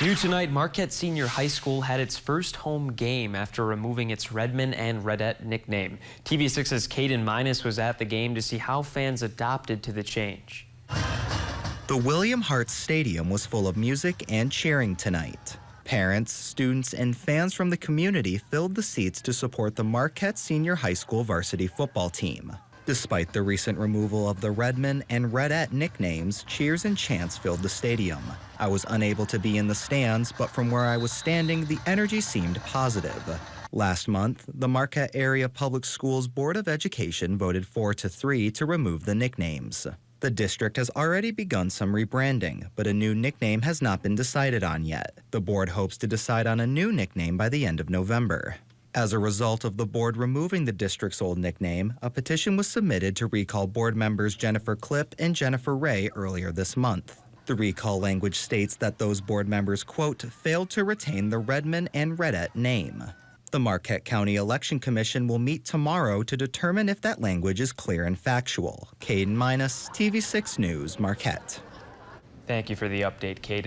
New tonight, Marquette Senior High School had its first home game after removing its Redmond and Redette nickname. TV6's Caden Minus was at the game to see how fans adopted to the change. The William Hart Stadium was full of music and cheering tonight. Parents, students, and fans from the community filled the seats to support the Marquette Senior High School varsity football team. Despite the recent removal of the Redmond and Redette nicknames, cheers and chants filled the stadium. I was unable to be in the stands, but from where I was standing, the energy seemed positive. Last month, the Marquette Area Public Schools Board of Education voted 4-3 to remove the nicknames. The district has already begun some rebranding, but a new nickname has not been decided on yet. The board hopes to decide on a new nickname by the end of November. As a result of the board removing the district's old nickname, a petition was submitted to recall board members Jennifer Klipp and Jennifer Ray earlier this month. The recall language states that those board members, quote, failed to retain the Redmond and Redette name. The Marquette County Election Commission will meet tomorrow to determine if that language is clear and factual. Caden Minus, TV6 News, Marquette. Thank you for the update, Caden.